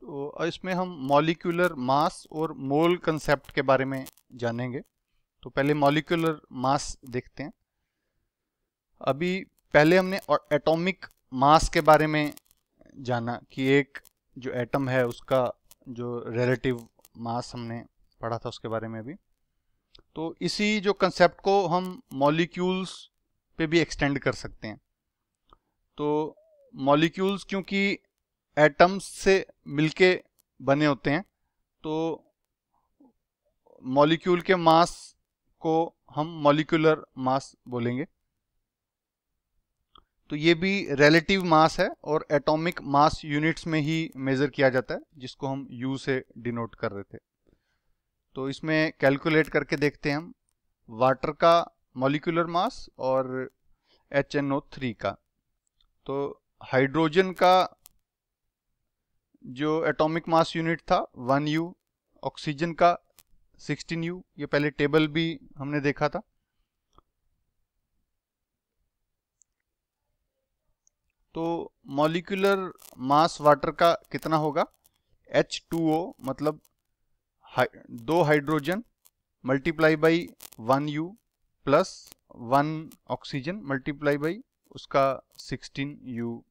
तो इसमें हम मॉलिक्यूलर मास और मोल कंसेप्ट के बारे में जानेंगे। तो पहले मॉलिक्यूलर मास देखते हैं। अभी पहले हमने एटॉमिक मास के बारे में जाना कि एक जो एटम है उसका जो रिलेटिव मास हमने पढ़ा था उसके बारे में भी। तो इसी जो कंसेप्ट को हम मॉलिक्यूल्स पे भी एक्सटेंड कर सकते हैं। तो मॉलिक्यूल्स क्योंकि एटम्स से मिलके बने होते हैं, तो मॉलिक्यूल के मास को हम मॉलिक्यूलर मास बोलेंगे। तो ये भी रिलेटिव मास है और एटॉमिक मास यूनिट्स में ही मेजर किया जाता है, जिसको हम यू से डिनोट कर रहे थे। तो इसमें कैलकुलेट करके देखते हैं हम वाटर का मॉलिक्यूलर मास और HNO3 का। तो हाइड्रोजन का जो एटॉमिक मास यूनिट था 1U, ऑक्सीजन का 16U। ये पहले टेबल भी हमने देखा था। तो मॉलिक्यूलर मास वाटर का कितना होगा? H2O मतलब 2 hydrogen multiply by 1U plus 1 oxygen multiply by उसका 16U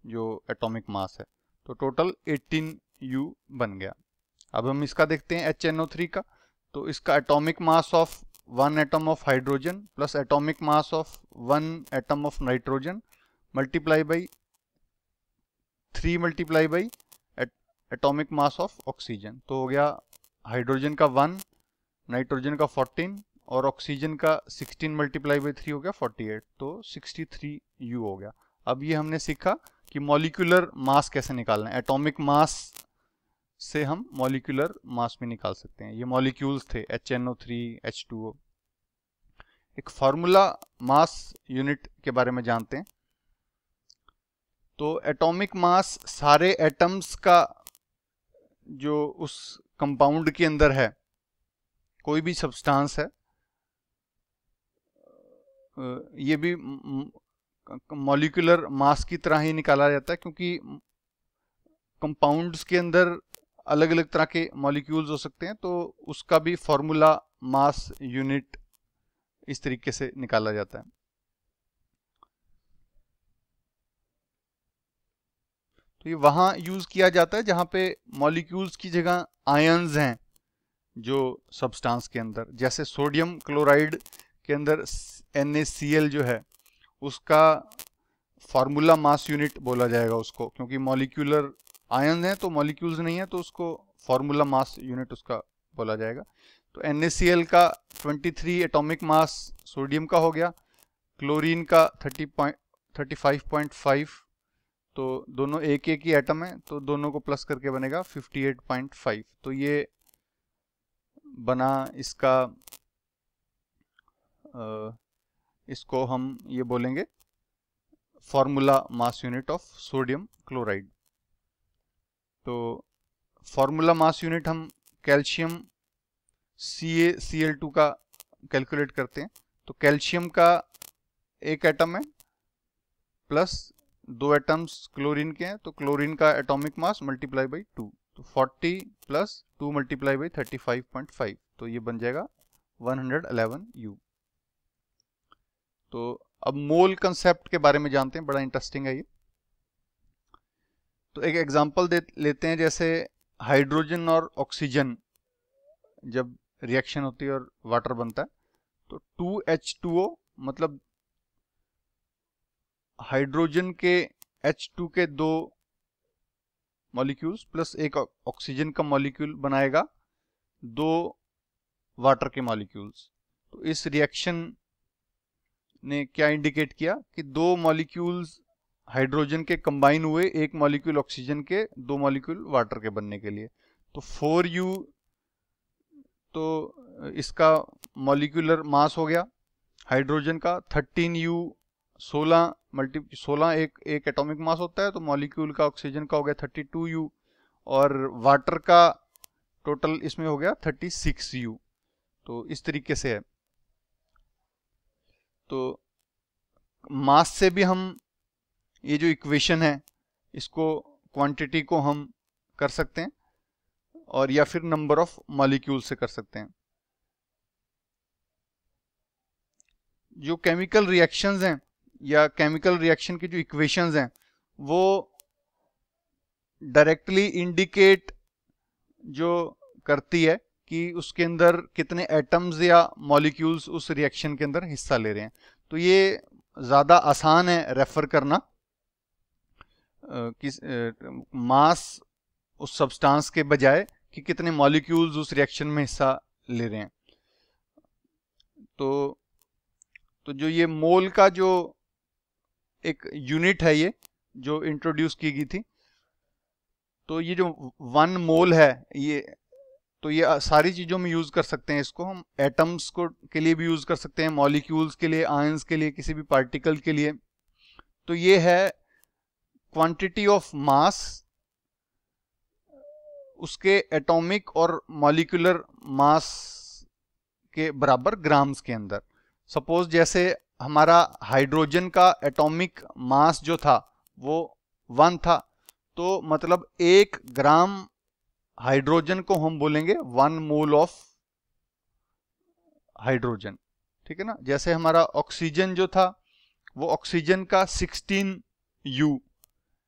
जो एटॉमिक मास है। तो टोटल 18U बन गया। अब हम इसका देखते हैं HNO3 का। तो इसका atomic mass of 1 atom of hydrogen plus atomic mass of 1 atom of nitrogen multiply by 3 multiply by atomic mass of oxygen. तो हो गया हाइड्रोजन का 1, नाइट्रोजन का 14 और ऑक्सीजन का 16 मल्टीप्लाई बाई 3 हो गया 48। तो 63U हो गया। अब ये हमने सीखा कि मॉलिक्यूलर मास कैसे निकालना है। एटॉमिक मास से हम मॉलिक्यूलर मास भी निकाल सकते हैं। ये मॉलिक्यूल्स थे HNO3, H2O। एक फार्मूला मास यूनिट के बारे में जानते हैं। तो एटॉमिक मास सारे एटम्स का जो उस कंपाउंड के अंदर है, कोई भी सब्सटेंस है, ये भी मॉलिक्यूलर मास की तरह ही निकाला जाता है, क्योंकि कंपाउंड्स के अंदर अलग अलग तरह के मॉलिक्यूल्स हो सकते हैं। तो उसका भी फॉर्मूला मास यूनिट इस तरीके से निकाला जाता है। तो ये वहां यूज किया जाता है जहां पे मॉलिक्यूल्स की जगह आयंस हैं जो सब्सटेंस के अंदर। जैसे सोडियम क्लोराइड के अंदर NaCl जो है उसका फार्मूला मास यूनिट बोला जाएगा उसको, क्योंकि मॉलिक्यूलर आयन है तो मॉलिक्यूल्स नहीं है, तो उसको फार्मूला मास यूनिट उसका बोला जाएगा। तो NaCl का 23 एटॉमिक मास सोडियम का हो गया, क्लोरीन का 35.5। तो दोनों एक एक ही एटम है, तो दोनों को प्लस करके बनेगा 58.5। तो ये बना इसका इसको हम ये बोलेंगे formula mass unit of sodium chloride. तो फॉर्मूला मास यूनिट हम कैल्शियम CaCl2 का कैलकुलेट करते हैं। तो कैल्शियम का एक एटम है प्लस 2 एटम्स क्लोरीन के हैं, तो क्लोरीन का एटॉमिक मास मल्टीप्लाई बाई 2। तो 40 प्लस 2 मल्टीप्लाई बाई 35.5, तो ये बन जाएगा 111U। तो अब मोल कंसेप्ट के बारे में जानते हैं, बड़ा इंटरेस्टिंग है ये। तो एक एग्जांपल लेते हैं। जैसे हाइड्रोजन और ऑक्सीजन जब रिएक्शन होती है और वाटर बनता है, तो 2H2O मतलब हाइड्रोजन के H2 के 2 मॉलिक्यूल्स प्लस एक ऑक्सीजन का मॉलिक्यूल बनाएगा 2 वाटर के मॉलिक्यूल्स। तो इस रिएक्शन ने क्या इंडिकेट किया कि 2 मॉलिक्यूल्स हाइड्रोजन के कंबाइन हुए एक मॉलिक्यूल ऑक्सीजन के 2 मॉलिक्यूल वाटर के बनने के लिए। तो 4U तो इसका मॉलिक्यूलर मास हो गया हाइड्रोजन का। 13U 16 एक एटॉमिक मास होता है, तो मॉलिक्यूल का ऑक्सीजन का हो गया 32U और वाटर का टोटल इसमें हो गया 36U। तो इस तरीके से है। तो मास से भी हम ये जो इक्वेशन है इसको क्वांटिटी को हम कर सकते हैं और या फिर नंबर ऑफ मॉलिक्यूल से कर सकते हैं। जो केमिकल रिएक्शंस हैं या केमिकल रिएक्शन की जो इक्वेशंस हैं वो डायरेक्टली इंडिकेट जो करती है कि उसके अंदर कितने एटम्स या मॉलिक्यूल्स उस रिएक्शन के अंदर हिस्सा ले रहे हैं। तो ये ज़्यादा आसान है रेफर करना किस मास उस सब्सटेंस के बजाय कि कितने मॉलिक्यूल्स उस रिएक्शन में हिस्सा ले रहे हैं। तो जो ये मोल का जो एक यूनिट है ये जो इंट्रोड्यूस की गई थी, तो ये जो 1 मोल है ये, तो ये सारी चीज़ों में यूज़ कर सकते हैं इसको। हम एटम्स को के लिए भी यूज़ कर सकते हैं, मॉलिक्यूल्स के लिए, आयंस के लिए, किसी भी पार्टिकल के लिए। तो ये है क्वांटिटी ऑफ मास उसके एटॉमिक और मॉलिक्यूलर मास के बराबर ग्राम्स के अंदर। सपोज जैसे हमारा हाइड्रोजन का एटॉमिक मास जो था वो 1 था, तो मतलब 1 ग्राम हाइड्रोजन को हम बोलेंगे 1 मोल ऑफ हाइड्रोजन, ठीक है ना। जैसे हमारा ऑक्सीजन जो था वो ऑक्सीजन का 16 U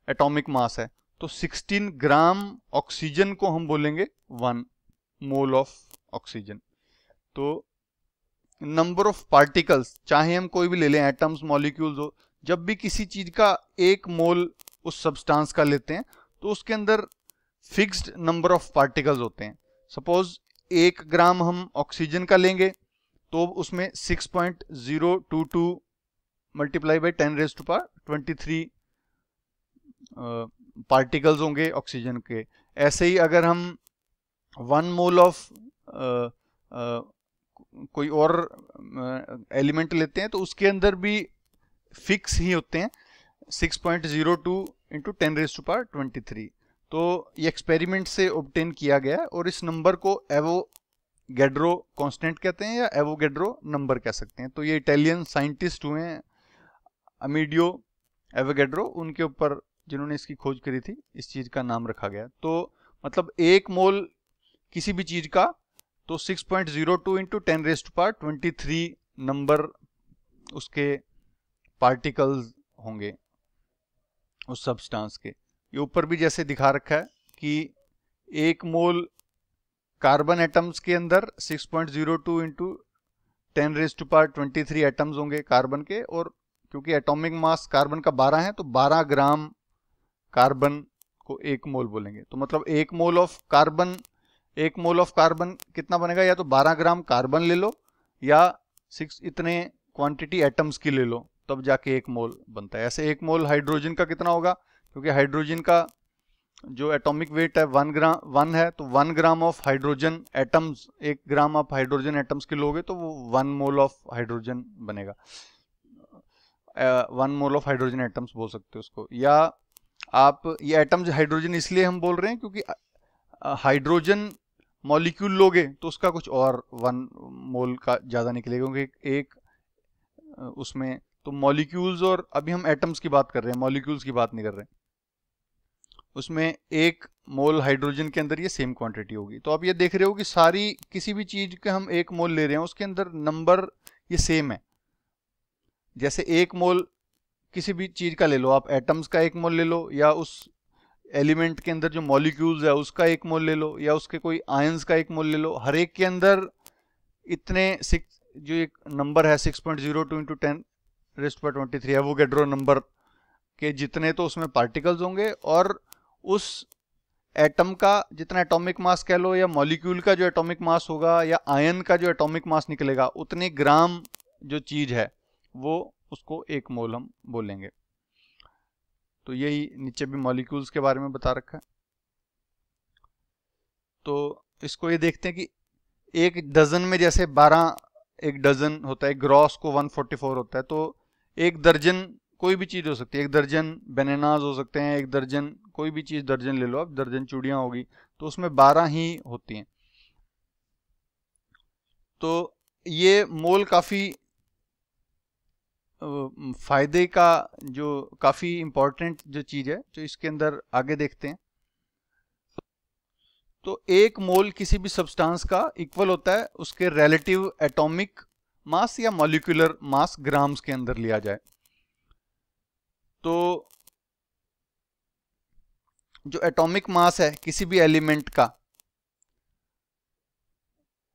एटॉमिक मास है, तो 16 ग्राम ऑक्सीजन को हम बोलेंगे 1 मोल ऑफ ऑक्सीजन। तो नंबर ऑफ पार्टिकल्स चाहे हम कोई भी ले लें, एटम्स मॉलिक्यूल्स हो, जब भी किसी चीज का 1 मोल उस सब्सटेंस का लेते हैं तो उसके अंदर फिक्स्ड नंबर ऑफ पार्टिकल्स होते हैं। सपोज 1 ग्राम हम ऑक्सीजन का लेंगे तो उसमें 6.022 मल्टीप्लाई बाई 10⁻23 पार्टिकल्स होंगे ऑक्सीजन के। ऐसे ही अगर हम 1 मोल ऑफ कोई और एलिमेंट लेते हैं तो उसके अंदर भी फिक्स ही होते हैं 6.02 इंटू 10⁻23। तो ये एक्सपेरिमेंट से ऑब्टेन किया गया है और इस नंबर को एवोगैड्रो कांस्टेंट कहते हैं या एवोगैड्रो नंबर कह सकते हैं। तो ये इटालियन साइंटिस्ट हुए हैं अमीडियो एवोगैड्रो, उनके ऊपर जिन्होंने इसकी खोज करी थी, इस चीज का नाम रखा गया। तो मतलब 1 मोल किसी भी चीज का तो 6.02 इंटू 10⁻23 नंबर उसके पार्टिकल्स होंगे उस सब्सटेंस के। ये ऊपर भी जैसे दिखा रखा है कि 1 मोल कार्बन एटम्स के अंदर 6.02 इंटू 10⁻23 एटम्स होंगे कार्बन के, और क्योंकि एटॉमिक मास कार्बन का 12 है तो 12 ग्राम कार्बन को 1 मोल बोलेंगे। तो मतलब 1 mole of carbon, 1 mole of carbon कितना बनेगा, या तो 12 ग्राम कार्बन ले लो या 6 इतने क्वांटिटी एटम्स की ले लो, तब जाके 1 मोल बनता है। ऐसे 1 मोल हाइड्रोजन का कितना होगा, क्योंकि हाइड्रोजन का जो एटॉमिक वेट है 1 है, तो 1 gram of hydrogen atoms, 1 gram of hydrogen atoms के लोगे तो वो 1 मोल ऑफ हाइड्रोजन बनेगा। 1 मोल ऑफ हाइड्रोजन एटम्स बोल सकते हो उसको। या आप ये एटम्स हाइड्रोजन इसलिए हम बोल रहे हैं क्योंकि हाइड्रोजन मॉलिक्यूल लोगे तो उसका कुछ और 1 मोल का ज़्यादा निकलेगा, क्योंकि एक उसमें तो मॉलिक्यूल्स, और अभी हम एटम्स की बात कर रहे हैं, मॉलिक्यूल्स की बात नहीं कर रहे हैं। उसमें 1 मोल हाइड्रोजन के अंदर ये सेम क्वांटिटी होगी। तो आप ये देख रहे हो कि सारी किसी भी चीज के हम 1 मोल ले रहे हैं उसके अंदर नंबर ये सेम है। जैसे 1 मोल किसी भी चीज का ले लो आप, एटम्स का 1 मोल ले लो, या उस एलिमेंट के अंदर जो मॉलिक्यूल्स है उसका 1 मोल ले लो, या उसके कोई आयंस का 1 मोल ले लो, हर एक के अंदर इतने जो एक नंबर है 6.02 इंटू 10⁻23 एवोगैड्रो नंबर के जितने तो उसमें पार्टिकल्स होंगे, और उस एटम का जितना एटॉमिक मास कह लो, या मॉलिक्यूल का जो एटॉमिक मास होगा, या आयन का जो एटॉमिक मास निकलेगा, उतने ग्राम जो चीज है वो उसको 1 मोल हम बोलेंगे। तो यही नीचे भी मॉलिक्यूल्स के बारे में बता रखा है। तो इसको ये देखते हैं कि 1 डजन में जैसे 12 एक डजन होता है, ग्रॉस को 144 होता है, तो 1 दर्जन कोई भी चीज हो सकती है, 1 दर्जन बनानास हो सकते हैं, 1 दर्जन कोई भी चीज, दर्जन ले लो आप, दर्जन चूड़ियां होगी, तो उसमें 12 ही होती हैं। तो ये मोल काफी फायदे का, जो काफी इंपॉर्टेंट जो चीज है, जो इसके अंदर आगे देखते हैं। तो एक मोल किसी भी सब्सटेंस का इक्वल होता है उसके रिलेटिव एटॉमिक मास या मॉलिक्यूलर मास ग्राम्स के अंदर लिया जाए। तो जो एटॉमिक मास है किसी भी एलिमेंट का,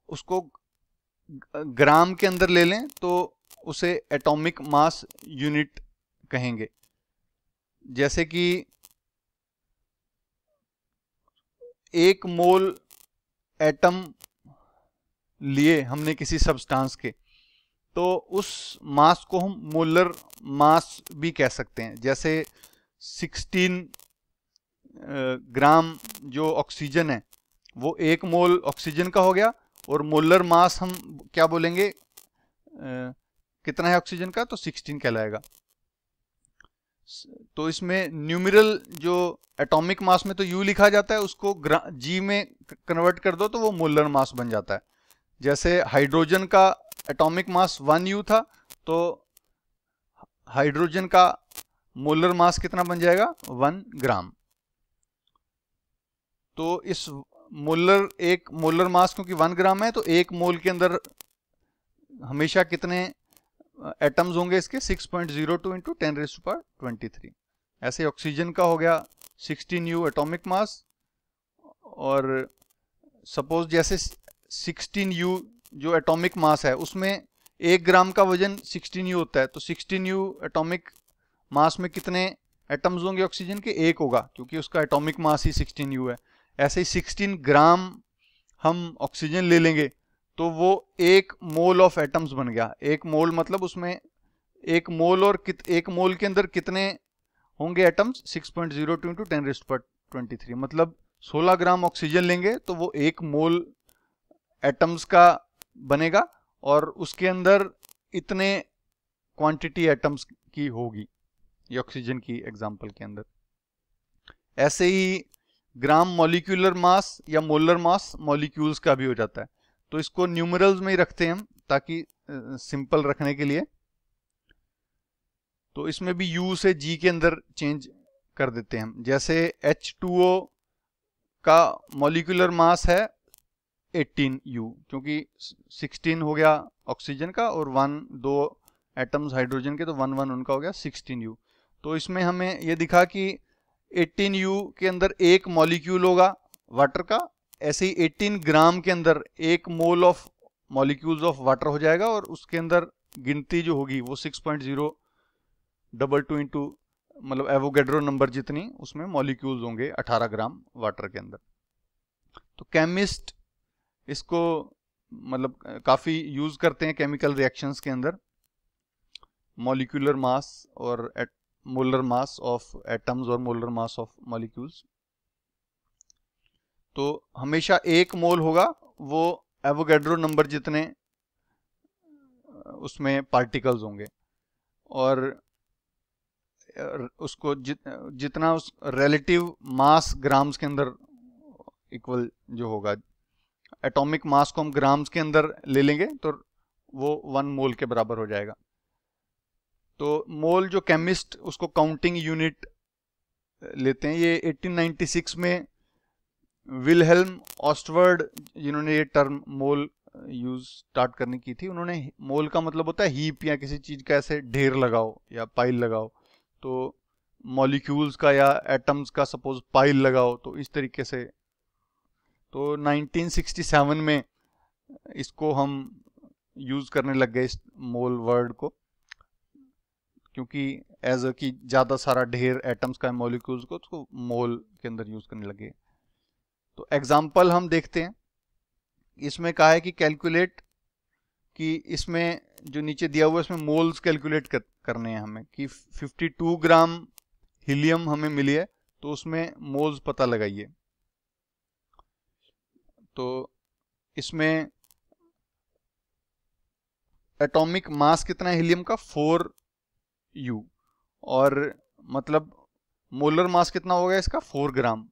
उसको ग्राम के अंदर ले लें तो उसे एटॉमिक मास यूनिट कहेंगे। जैसे कि एक मोल एटम लिए हमने किसी सब्सटेंस के, तो उस मास को हम मोलर मास भी कह सकते हैं। जैसे 16 ग्राम जो ऑक्सीजन है वो एक मोल ऑक्सीजन का हो गया, और मोलर मास हम क्या बोलेंगे, कितना है ऑक्सीजन का, तो 16 कहलाएगा। तो इसमें न्यूमेरल जो एटॉमिक मास में तो यू लिखा जाता है, उसको जी में कन्वर्ट कर दो तो वो मोलर मास बन जाता है। जैसे हाइड्रोजन का एटॉमिक मास 1 यू था, तो हाइड्रोजन का मोलर मास कितना बन जाएगा, 1 ग्राम। तो इस एक मोलर मास क्योंकि 1 ग्राम है, तो एक मोल के अंदर हमेशा कितने एटम्स होंगे इसके, 6.02 इंटू 10⁻23। ऐसे ऑक्सीजन का हो गया 16 यू एटॉमिक मास, और सपोज जैसे 16 यू जो एटॉमिक मास है उसमें 1 ग्राम का वजन 16 यू होता है, तो 16 यू एटॉमिक मास में कितने एटम्स होंगे ऑक्सीजन के, 1 होगा, क्योंकि उसका एटॉमिक मास ही 16 यू है। ऐसे ही 16 ग्राम हम ऑक्सीजन ले लेंगे तो वो 1 मोल ऑफ एटम्स बन गया। 1 मोल मतलब उसमें 1 मोल और एक मोल के अंदर कितने होंगे एटम्स, 6.02 इंटू 10⁻23, मतलब 16 ग्राम ऑक्सीजन लेंगे तो वो 1 मोल एटम्स का बनेगा, और उसके अंदर इतने क्वांटिटी एटम्स की होगी, ये ऑक्सीजन की एग्जांपल के अंदर। ऐसे ही ग्राम मॉलिक्यूलर मास या मोलर मास मॉलिक्यूल्स का भी हो जाता है। तो इसको न्यूमरल्स में ही रखते हैं हम, ताकि सिंपल रखने के लिए। तो इसमें भी U से G के अंदर चेंज कर देते हैं हम। जैसे H2O का मॉलिक्यूलर मास है 18U, क्योंकि 16 हो गया ऑक्सीजन का और 2 एटम्स हाइड्रोजन के, तो 1 उनका हो गया 16U। तो इसमें हमें ये दिखा कि 18U के अंदर एक मॉलिक्यूल होगा वाटर का, ऐसे ही 18 ग्राम के अंदर 1 mole of molecules of water हो जाएगा, और उसके अंदर गिनती जो होगी वो 6.022 इंटू मतलब एवोगैड्रो नंबर जितनी उसमें मॉलिक्यूल्स होंगे 18 ग्राम वाटर के अंदर। तो केमिस्ट इसको मतलब काफी यूज करते हैं केमिकल रिएक्शंस के अंदर, मॉलिक्यूलर मास और मोलर मास ऑफ एटम्स और मोलर मास ऑफ मॉलिक्यूल्स। तो हमेशा 1 मोल होगा वो एवोगैड्रो नंबर जितने उसमें पार्टिकल्स होंगे, और उसको जितना उस रिलेटिव मास ग्राम्स के अंदर इक्वल जो होगा, एटॉमिक मास को हम ग्राम्स के अंदर ले लेंगे तो वो 1 मोल के बराबर हो जाएगा। तो मोल जो केमिस्ट उसको काउंटिंग यूनिट लेते हैं। ये 1896 में विलहेल्म ऑस्टवर्ड जिन्होंने ये टर्म मोल यूज स्टार्ट करने की थी, उन्होंने, मोल का मतलब होता है हीप या किसी चीज का ऐसे ढेर लगाओ या पाइल लगाओ, तो मॉलिक्यूल्स का या एटम्स का सपोज पाइल लगाओ, तो इस तरीके से। तो 1967 में इसको हम यूज करने लग गए इस मोल वर्ड को, क्योंकि एज कि ज्यादा सारा ढेर एटम्स का मॉलिक्यूल्स को उसको मोल के अंदर यूज करने लगे। तो एग्जाम्पल हम देखते हैं। इसमें कहा है कि कैलकुलेट, कि इसमें जो नीचे दिया हुआ है इसमें मोल्स कैलकुलेट करने हैं हमें, कि 52 ग्राम हीलियम हमें मिली है तो उसमें मोल्स पता लगाइए। तो इसमें एटॉमिक मास कितना है हीलियम का, 4U, और मतलब मोलर मास कितना होगा इसका, 4 ग्राम।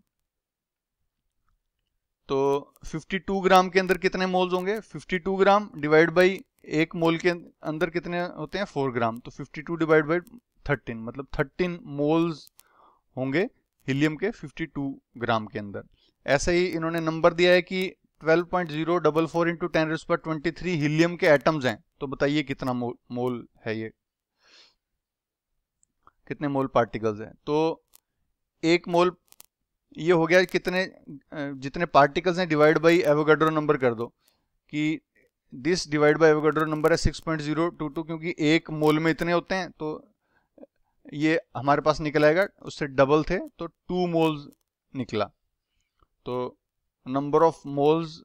तो 52 ग्राम के अंदर कितने मोल्स होंगे, 52 ग्राम डिवाइड बाई 1 मोल के अंदर कितने होते हैं, 4 ग्राम, तो 52 डिवाइड बाई 13 मतलब 13 मोल्स होंगे हीलियम के 52 ग्राम के अंदर। ऐसे ही इन्होंने नंबर दिया है कि 12.044 इंटू 10⁻23 हीलियम के एटम्स हैं। तो बताइए कितना मोल है ये, कितने मोल पार्टिकल्स हैं। तो एक मोल ये हो गया कितने, जितने पार्टिकल्स हैं डिवाइड बाई एवोगाड्रो नंबर कर दो कि this divide by Avogadro number है 6.022, क्योंकि एक मोल में इतने होते हैं तो ये हमारे पास निकल आएगा, उससे डबल थे तो 2 मोल्स निकला। तो नंबर ऑफ मोल्स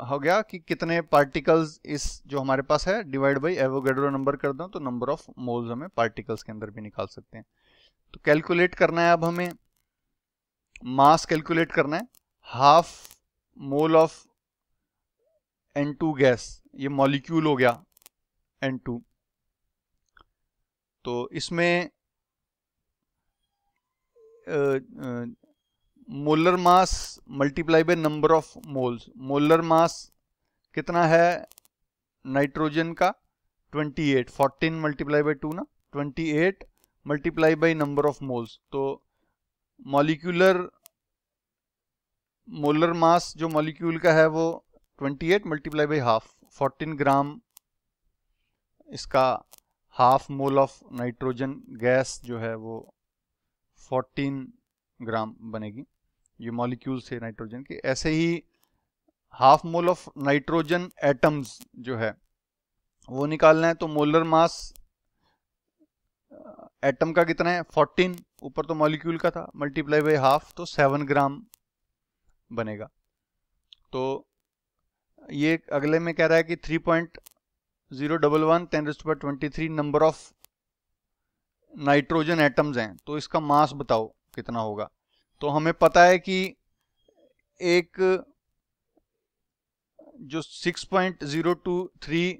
हो गया कि कितने पार्टिकल्स इस जो हमारे पास है डिवाइड बाई एवोगाड्रो नंबर कर दो तो नंबर ऑफ मोल्स हमें पार्टिकल्स के अंदर भी निकाल सकते हैं। तो कैलकुलेट करना है, अब हमें मास कैलकुलेट करना है। Half mole of N2 gas, ये मॉलिक्यूल हो गया N2। तो इसमें molar mass multiply by number of moles. Molar mass कितना है नाइट्रोजन का 28, 14 मल्टीप्लाई बाय 2 ना, 28 multiply by number of moles. तो मोलर मास जो मॉलिक्यूल का है वो 28 मल्टीप्लाई बाई हाफ, 14 ग्राम इसका half mole of nitrogen gas जो है वो 14 ग्राम बनेगी, ये मॉलिक्यूल से नाइट्रोजन की। ऐसे ही half mole of nitrogen atoms जो है वो निकालना है। तो मोलर मास एटम का कितना है 14, ऊपर तो मॉलिक्यूल का था, मल्टीप्लाई बाई हाफ तो 7 ग्राम बनेगा। तो ये अगले में कह रहा है कि 3.011 10⁻23 नंबर ऑफ नाइट्रोजन एटम्स हैं, तो इसका मास बताओ कितना होगा। तो हमें पता है कि एक जो 6.023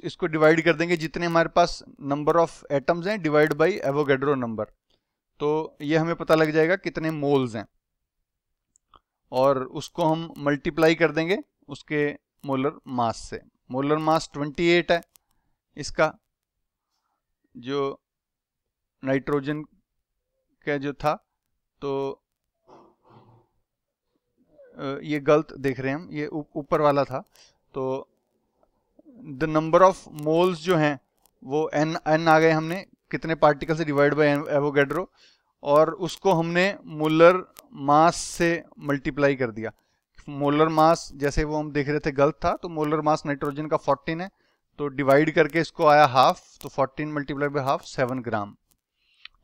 इसको डिवाइड कर देंगे जितने हमारे पास नंबर ऑफ एटम्स हैं डिवाइड बाय एवोगाड्रो नंबर, तो ये हमें पता लग जाएगा कितने मोल्स हैं, और उसको हम मल्टीप्लाई कर देंगे उसके मोलर मास से। मोलर मास 28 है इसका, जो नाइट्रोजन का जो था। तो ये गलत देख रहे हैं हम, ये ऊपर वाला था। तो द नंबर ऑफ मोल्स जो हैं वो n आ गए, हमने कितने पार्टिकल से डिवाइड बाय एवोगाड्रो, और उसको हमने मोलर मास से मल्टीप्लाई कर दिया। मोलर मास जैसे वो हम देख रहे थे गलत था, तो मोलर मास नाइट्रोजन का 14 है, तो डिवाइड करके इसको आया हाफ, तो 14 मल्टीप्लाई बाय हाफ 7 ग्राम।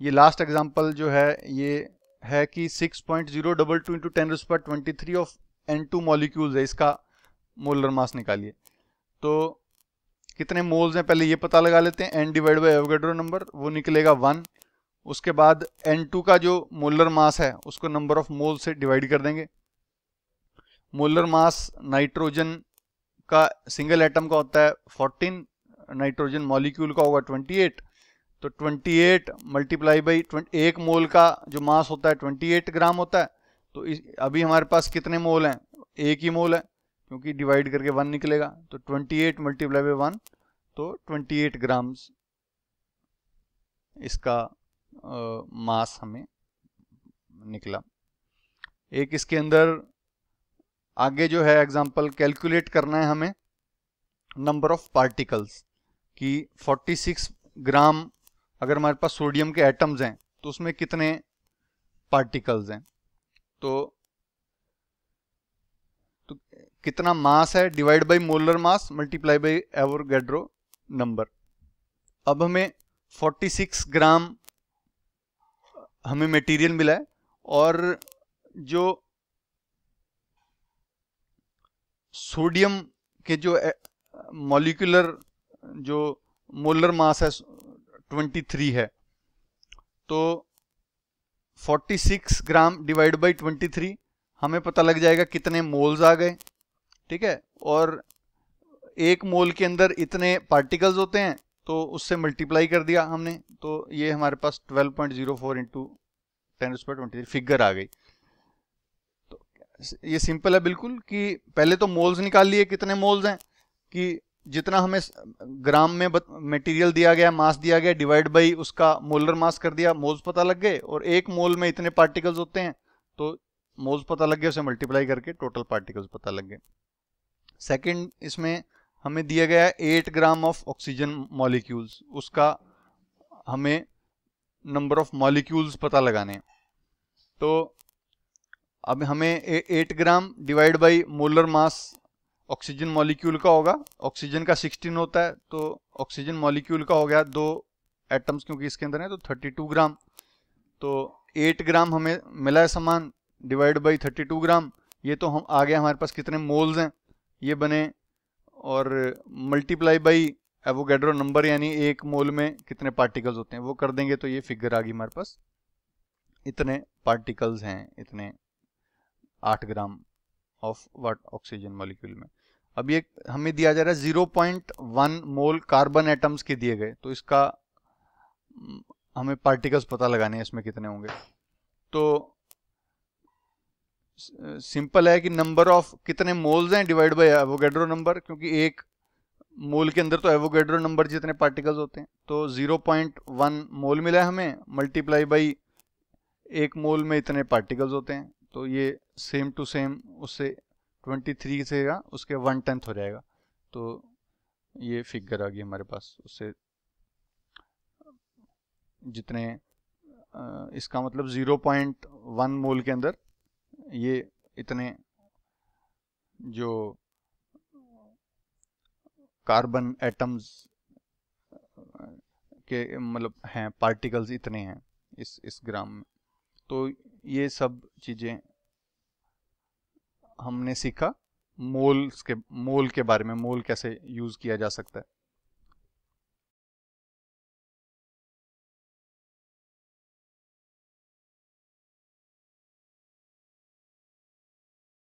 ये लास्ट एग्जांपल जो है ये है कि 6.022 इंटू 10⁻23 ऑफ N2 मॉलिक्यूल्स है, इसका मोलर मास निकालिए। तो कितने मोल्स हैं पहले ये पता लगा लेते हैं। n divide by Avogadro number वो निकलेगा 1। उसके बाद N2 का जो मोलर मास है उसको नंबर ऑफ मोल से डिवाइड कर देंगे। मोलर मास नाइट्रोजन का सिंगल एटम का होता है 14, नाइट्रोजन मॉलिक्यूल का होगा 28, तो 28 मल्टीप्लाई बाई 1 मोल का जो मास होता है 28 ग्राम होता है। तो अभी हमारे पास कितने मोल हैं, एक ही मोल है क्योंकि डिवाइड करके 1 निकलेगा, तो 28 मल्टीप्लाई बाई 1 तो 28 ग्राम्स इसका मास हमें निकला। एक इसके अंदर आगे जो है एग्जांपल कैलकुलेट करना है हमें नंबर ऑफ पार्टिकल्स कि 46 ग्राम अगर हमारे पास सोडियम के एटम्स हैं तो उसमें कितने पार्टिकल्स हैं। तो कितना मास है divide by molar mass multiply by Avogadro number. अब हमें 46 ग्राम हमें मटेरियल मिला है, और जो सोडियम के जो मॉलिक्यूलर जो मोलर मास है 23 है, तो 46 ग्राम डिवाइड बाई 23 हमें पता लग जाएगा कितने मोल्स आ गए, ठीक है। और एक मोल के अंदर इतने पार्टिकल्स होते हैं तो उससे मल्टीप्लाई कर दिया हमने, तो ये हमारे पास 12.04 इंटू 10⁻23 फिगर आ गई। तो ये सिंपल है बिल्कुल कि पहले तो मोल्स निकाल लिए कितने मोल्स हैं, कि जितना हमें ग्राम में मटेरियल दिया गया, मास दिया गया, डिवाइड बाई उसका मोलर मास कर दिया, मोल्स पता लग गए, और एक मोल में इतने पार्टिकल्स होते हैं तो मोल्स पता लग गए, उसे मल्टीप्लाई करके टोटल पार्टिकल्स पता लग गए। सेकंड, इसमें हमें दिया गया है 8 ग्राम ऑफ ऑक्सीजन मॉलिक्यूल्स, उसका हमें नंबर ऑफ मॉलिक्यूल्स पता लगाने हैं। तो अब हमें 8 gram divide by molar mass oxygen molecule का होगा, ऑक्सीजन का 16 होता है, तो ऑक्सीजन मॉलिक्यूल का हो गया 2 एटम्स क्योंकि इसके अंदर है, तो 32 ग्राम। तो 8 ग्राम हमें मिला है सामान, डिवाइड बाई 32 ग्राम, ये तो हम आ गया हमारे पास कितने मोल्स हैं ये बने, और मल्टीप्लाई बाई एवोगैड्रो नंबर, यानी एक मोल में कितने पार्टिकल्स होते हैं वो कर देंगे, तो ये फिगर आ गई हमारे पास, इतने पार्टिकल्स हैं, इतने 8 gram of what oxygen molecule में। अब ये हमें दिया जा रहा है 0.1 मोल कार्बन एटम्स के दिए गए, तो इसका हमें पार्टिकल्स पता लगाने हैं इसमें कितने होंगे। तो सिंपल है कि नंबर ऑफ कितने मोल्स हैं डिवाइड बाय एवोगैड्रो नंबर, क्योंकि एक मोल के अंदर तो एवोगैड्रो नंबर जितने पार्टिकल्स होते हैं, तो 0.1 मोल मिला है हमें, मल्टीप्लाई बाई एक मोल में इतने पार्टिकल्स होते हैं, तो ये सेम टू सेम उससे 23 से उसके 1/10 हो जाएगा, तो ये फिगर आ गई हमारे पास उससे जितने इसका मतलब 0.1 मोल के अंदर ये इतने जो कार्बन एटम्स के मतलब हैं पार्टिकल्स इतने हैं इस ग्राम में। तो ये सब चीज़ें हमने सीखा मोल के बारे में, मोल कैसे यूज़ किया जा सकता है।